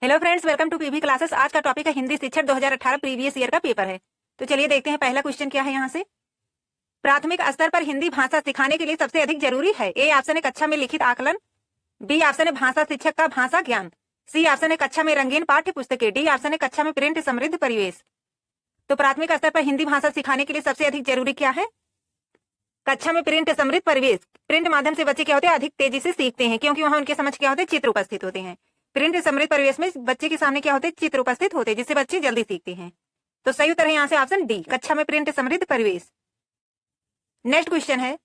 Hello friends, welcome to PV classes. आज का topic है हिंदी शिक्षक 2018 प्रीवियस ईयर का पेपर है। तो चलिए देखते हैं पहला क्वेश्चन क्या है यहाँ से। प्राथमिक स्तर पर हिंदी भाषा सिखाने के लिए सबसे अधिक जरूरी है। ए ऑप्शन है कक्षा में लिखित आकलन, बी ऑप्शन है भाषा शिक्षक का भाषा ज्ञान, सी ऑप्शन है कक्षा में रंगीन पाठ्य पुस्तकें, डी ऑप्शन है कक्षा में प्रिंट समृद्ध परिवेश। तो प्राथमिक स्तर पर हिंदी भाषा सिखाने के लिए सबसे अधिक जरूरी क्या है? कक्षा में प्रिंट समृद्ध परिवेश। प्रिंट माध्यम से बच्चे क्या होते हैं, अधिक तेजी से सीखते हैं, क्योंकि वहां उनके समझ क्या होते हैं, चित्र उपस्थित होते हैं। प्रिंट समृद्ध परिवेश में बच्चे के सामने क्या होते हैं, चित्र उपस्थित होते हैं, जिससे बच्चे जल्दी सीखते हैं। तो सही उत्तर है यहाँ से ऑप्शन डी, कक्षा में प्रिंट समृद्ध परिवेश। नेक्स्ट क्वेश्चन है,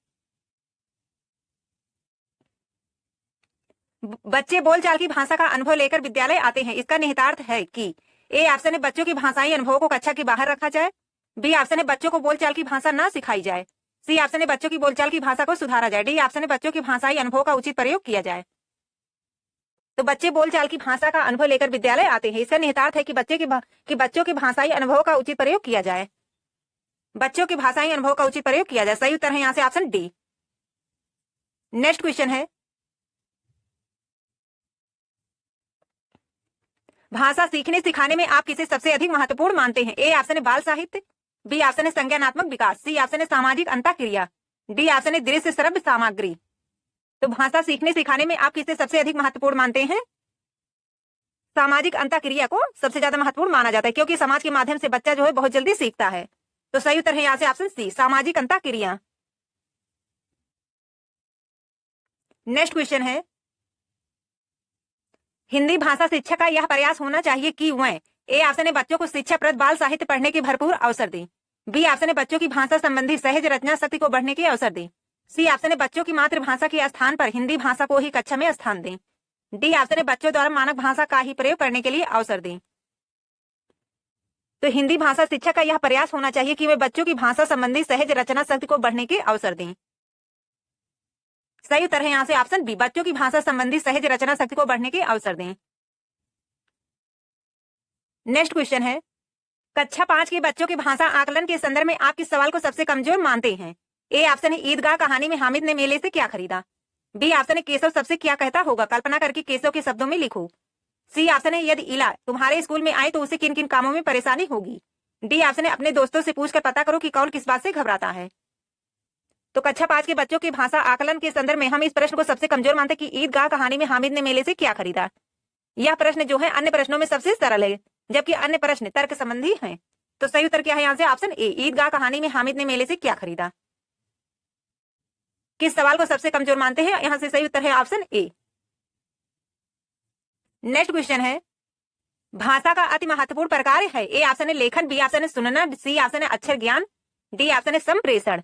बच्चे बोलचाल की भाषा का अनुभव लेकर विद्यालय आते हैं, इसका निहितार्थ है कि ए ऑप्शन है बच्चों की भाषाई अनुभव को कक्षा के बाहर रखा जाए, बी ऑप्शन है बच्चों को बोलचाल की भाषा न सिखाई जाए, सी ऑप्शन है बच्चों की बोलचाल की भाषा को सुधारा जाए, डी ऑप्शन है बच्चों की भाषाई अनुभव का उचित प्रयोग किया जाए। तो बच्चे बोलचाल की भाषा का अनुभव लेकर विद्यालय आते हैं, इसका निहितार्थ है कि बच्चों के भाषाई अनुभव का उचित प्रयोग किया जाए। बच्चों के भाषाई अनुभव का उचित प्रयोग किया जाए। सही उत्तर है यहाँ से ऑप्शन डी। नेक्स्ट क्वेश्चन है, भाषा सीखने सिखाने में आप किसे सबसे अधिक महत्वपूर्ण मानते हैं? ए ऑप्शन है बाल साहित्य, बी ऑप्शन है संज्ञानात्मक विकास, सी ऑप्शन है सामाजिक अंतःक्रिया, डी ऑप्शन है दृश्य श्रव्य सामग्री। तो भाषा सीखने सिखाने में आप किसे सबसे अधिक महत्वपूर्ण मानते हैं? सामाजिक अंतःक्रिया को सबसे ज्यादा महत्वपूर्ण माना जाता है, क्योंकि समाज के माध्यम से बच्चा जो है बहुत जल्दी सीखता है। तो सही उत्तर है यहाँ से ऑप्शन सी, सामाजिक अंतःक्रिया। नेक्स्ट क्वेश्चन है, हिंदी भाषा शिक्षक का यह प्रयास होना चाहिए कि वह ए ऑप्शन है बच्चों को शिक्षाप्रद बाल साहित्य पढ़ने के भरपूर अवसर दें, बी ऑप्शन है बच्चों की भाषा संबंधी सहज रचना शक्ति को बढ़ने के अवसर दें, सी ऑप्शन है बच्चों की मातृभाषा के स्थान पर हिंदी भाषा को ही कक्षा में स्थान दें, डी ऑप्शन है बच्चों द्वारा मानक भाषा का ही प्रयोग करने के लिए अवसर दें। तो हिंदी भाषा शिक्षक का यह प्रयास होना चाहिए कि वे बच्चों की भाषा संबंधी सहज रचना शक्ति को बढ़ने के अवसर दें। सही उत्तर है यहाँ से ऑप्शन बी, बच्चों की भाषा संबंधी सहज रचना शक्ति को बढ़ने के अवसर दें। नेक्स्ट क्वेश्चन है, कक्षा 5 के बच्चों के भाषा आकलन के संदर्भ में आप किस सवाल को सबसे कमजोर मानते हैं? ए ऑप्शन है ईदगाह कहानी में हामिद ने मेले से क्या खरीदा, बी ऑप्शन है केशव सबसे क्या कहता होगा, कल्पना करके केशव के शब्दों में लिखो, सी ऑप्शन है यदि इला तुम्हारे स्कूल में आए तो उसे किन किन कामों में परेशानी होगी, डी ऑप्शन है अपने दोस्तों से पूछकर पता करो कि कौन किस बात से घबराता है। तो कक्षा 5 के बच्चों की भाषा आकलन के संदर्भ में हम इस प्रश्न को सबसे कमजोर मानते हैं कि ईदगाह कहानी में हामिद ने मेले से क्या खरीदा। यह प्रश्न जो है अन्य प्रश्नों में सबसे सरल है, जबकि अन्य प्रश्न तर्क संबंधी हैं। तो सही उत्तर क्या है यहाँ से ऑप्शन ए, ईदगाह कहानी में हामिद ने मेले से क्या खरीदा। किस सवाल को सबसे कमजोर मानते हैं? यहाँ से सही उत्तर है ऑप्शन ए। नेक्स्ट क्वेश्चन है, भाषा का अति महत्वपूर्ण प्रकार है। ए ऑप्शन है लेखन, बी ऑप्शन है सुनना, सी ऑप्शन है अक्षर ज्ञान, डी ऑप्शन है संप्रेषण।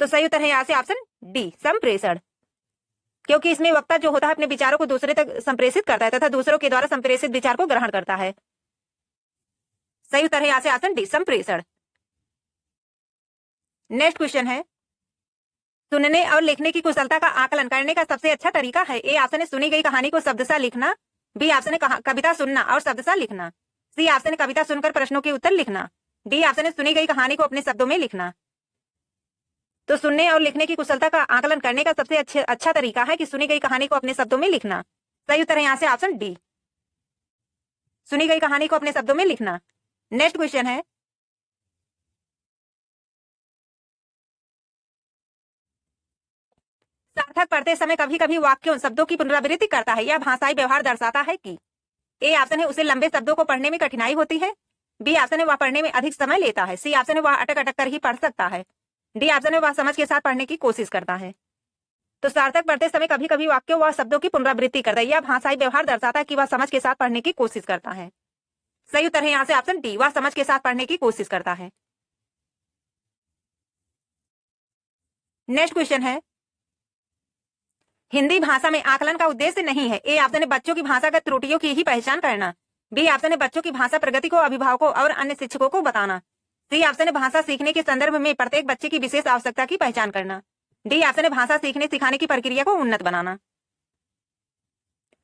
तो सही उत्तर है यहाँ से ऑप्शन डी, संप्रेषण, क्योंकि इसमें वक्ता जो होता है अपने विचारों को दूसरे तक संप्रेषित करता है तथा दूसरों के द्वारा संप्रेषित विचार को ग्रहण करता है। सही उत्तर है यहाँ से ऑप्शन डी, संप्रेषण। नेक्स्ट क्वेश्चन है, सुनने और लिखने की कुशलता का आकलन करने का सबसे अच्छा तरीका है। ए ऑप्शन है सुनी गई कहानी को शब्दशः लिखना, बी ऑप्शन है कविता सुनना और शब्दशः लिखना, सी ऑप्शन है कविता सुनकर प्रश्नों के उत्तर लिखना, डी ऑप्शन है सुनी गई कहानी को अपने शब्दों में लिखना। तो सुनने और लिखने की कुशलता का आकलन करने का सबसे अच्छा तरीका है कि सुनी गई कहानी को अपने शब्दों में लिखना। सही उत्तर है यहाँ से ऑप्शन डी, सुनी गई कहानी को अपने शब्दों में लिखना। नेक्स्ट क्वेश्चन है, सार्थक पढ़ते समय कभी कभी वाक्यों शब्दों की पुनरावृत्ति करता है, यह भाषाई व्यवहार दर्शाता है कि ए ऑप्शन है उसे लंबे शब्दों को पढ़ने में कठिनाई होती है, बी ऑप्शन है वह पढ़ने में अधिक समय लेता है, सी ऑप्शन है वह अटक अटक कर ही पढ़ सकता है, डी ऑप्शन है वह समझ के साथ पढ़ने की कोशिश करता है। तो सार्थक पढ़ते समय कभी कभी वाक्यों व शब्दों की पुनरावृत्ति करता है, यह भाषाई व्यवहार दर्शाता है कि वह समझ के साथ पढ़ने की कोशिश करता है। सही उत्तर है यहाँ से ऑप्शन डी, वह समझ के साथ पढ़ने की कोशिश करता है। नेक्स्ट क्वेश्चन है, हिंदी भाषा में आकलन का उद्देश्य नहीं है। ए ऑप्शन है बच्चों की भाषागत त्रुटियों की ही पहचान करना, बी ऑप्शन है बच्चों की भाषा प्रगति को अभिभावकों और अन्य शिक्षकों को बताना, सी ऑप्शन है भाषा सीखने के संदर्भ में प्रत्येक बच्चे की विशेष आवश्यकता की पहचान करना, डी ऑप्शन है भाषा सीखने सिखाने की प्रक्रिया को उन्नत बनाना।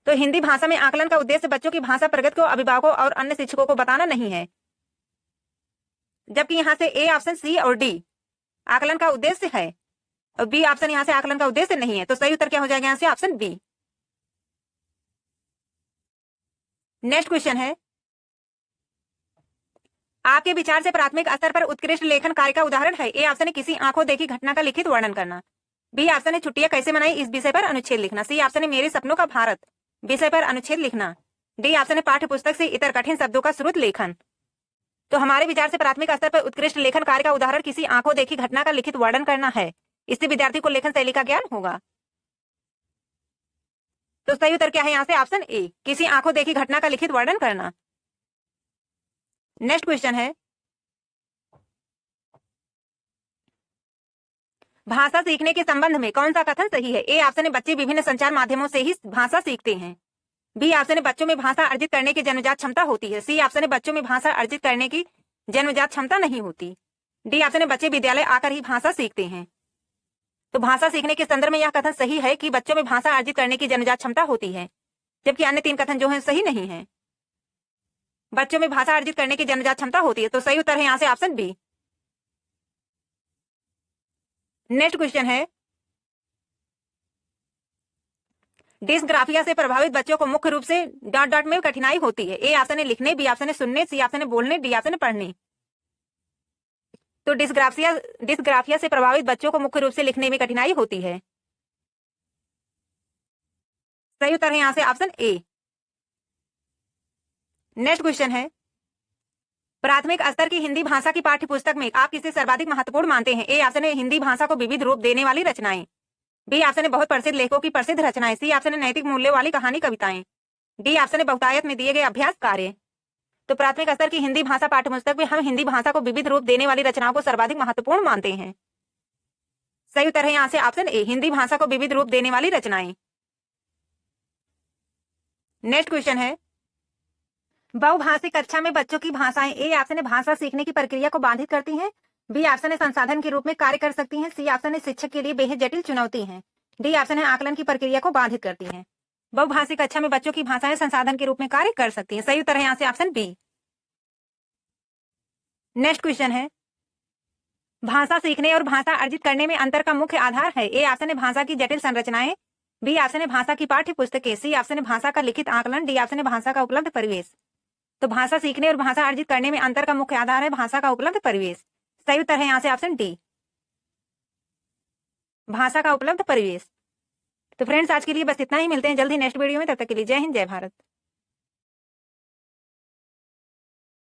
तो हिंदी भाषा में आकलन का उद्देश्य बच्चों की भाषा प्रगति को अभिभावकों और अन्य शिक्षकों को बताना नहीं है, जबकि यहाँ से ए ऑप्शन सी और डी आकलन का उद्देश्य है और बी ऑप्शन यहाँ से आकलन का उद्देश्य नहीं है। तो सही उत्तर क्या हो जाएगा यहाँ से ऑप्शन बी। नेक्स्ट क्वेश्चन है, आपके विचार से प्राथमिक स्तर पर उत्कृष्ट लेखन कार्य का उदाहरण है। ए ऑप्शन है किसी आंखों देखी घटना का लिखित वर्णन करना। बी ऑप्शन है छुट्टियां कैसे मनाई इस विषय पर अनुच्छेद लिखना। सी ऑप्शन है मेरे सपनों का भारत विषय पर अनुच्छेद लिखना। डी ऑप्शन है पाठ्य पुस्तक से इतर कठिन शब्दों का श्रुत लेखन। तो हमारे विचार से प्राथमिक स्तर पर उत्कृष्ट लेखन कार्य का उदाहरण किसी आंखों देखी घटना का लिखित वर्णन करना है। इससे विद्यार्थी को लेखन शैली का ज्ञान होगा। तो सही उत्तर क्या है यहाँ से? ऑप्शन ए, किसी आंखों देखी घटना का लिखित वर्णन करना। नेक्स्ट क्वेश्चन है, भाषा सीखने के संबंध में कौन सा कथन सही है? ए ऑप्शन है बच्चे विभिन्न संचार माध्यमों से ही भाषा सीखते हैं। बी ऑप्शन है बच्चों में भाषा अर्जित करने की जन्मजात क्षमता होती है। सी ऑप्शन है बच्चों में भाषा अर्जित करने की जन्मजात क्षमता नहीं होती। डी ऑप्शन है बच्चे विद्यालय आकर ही भाषा सीखते हैं। तो भाषा सीखने के संदर्भ में यह कथन सही है कि बच्चों में भाषा अर्जित करने की जन्मजात क्षमता होती है, जबकि अन्य 3 कथन जो हैं सही नहीं है। बच्चों में भाषा अर्जित करने की जन्मजात क्षमता होती है, तो सही उत्तर है यहाँ से ऑप्शन बी। नेक्स्ट क्वेश्चन है, डिस्ग्राफिया से प्रभावित बच्चों को मुख्य रूप से डॉट डॉट में कठिनाई होती है। ए ऑप्शन है लिखने, बी ऑप्शन है सुनने, सी ऑप्शन है बोलने, डी ऑप्शन है पढ़ने। तो डिस्ग्राफिया से प्रभावित बच्चों को मुख्य रूप से लिखने में कठिनाई होती है। सही उत्तर है यहाँ से ऑप्शन ए। नेक्स्ट क्वेश्चन है, प्राथमिक स्तर की हिंदी भाषा की पाठ्य पुस्तक में आप किसे सर्वाधिक महत्वपूर्ण मानते हैं? ए ऑप्शन है हिंदी भाषा को विविध रूप देने वाली रचनाएं। बी ऑप्शन है बहुत प्रसिद्ध लेखकों की प्रसिद्ध रचनाएं। सी ऑप्शन है नैतिक मूल्य वाली कहानी कविताएं। डी ऑप्शन है बहुतायत में दिए गए अभ्यास कार्य। तो प्राथमिक स्तर की हिंदी भाषा पाठ्य पुस्तक में हम हिंदी भाषा को विविध रूप देने वाली रचनाओं को सर्वाधिक महत्वपूर्ण मानते हैं। सही उत्तर है यहाँ से ऑप्शन ए, हिंदी भाषा को विविध रूप देने वाली रचनाएं। नेक्स्ट क्वेश्चन है, बहुभाषिक कक्षा में बच्चों की भाषाएं ए ऑप्शन है भाषा सीखने की प्रक्रिया को बाधित करती हैं। बी ऑप्शन है संसाधन के रूप में कार्य कर सकती हैं। सी ऑप्शन है शिक्षक के लिए बेहद जटिल चुनौती है। डी ऑप्शन है आकलन की प्रक्रिया को बाधित करती हैं। बहुभाषिक कक्षा में बच्चों की भाषाएं संसाधन के रूप में कार्य कर सकती हैं। सही उत्तर है यहाँ से ऑप्शन बी। नेक्स्ट क्वेश्चन है, भाषा सीखने और भाषा अर्जित करने में अंतर का मुख्य आधार है। ए ऑप्शन है भाषा की जटिल संरचनाएं, बी ऑप्शन है भाषा की पाठ्य पुस्तकें, सी ऑप्शन है भाषा का लिखित आकलन, डी ऑप्शन है भाषा का उपलब्ध परिवेश। तो भाषा सीखने और भाषा अर्जित करने में अंतर का मुख्य आधार है भाषा का उपलब्ध परिवेश। सही उत्तर है यहाँ से ऑप्शन डी, भाषा का उपलब्ध परिवेश। तो फ्रेंड्स आज के लिए बस इतना ही, मिलते हैं जल्दी नेक्स्ट वीडियो में, तब तक के लिए जय हिंद जय भारत।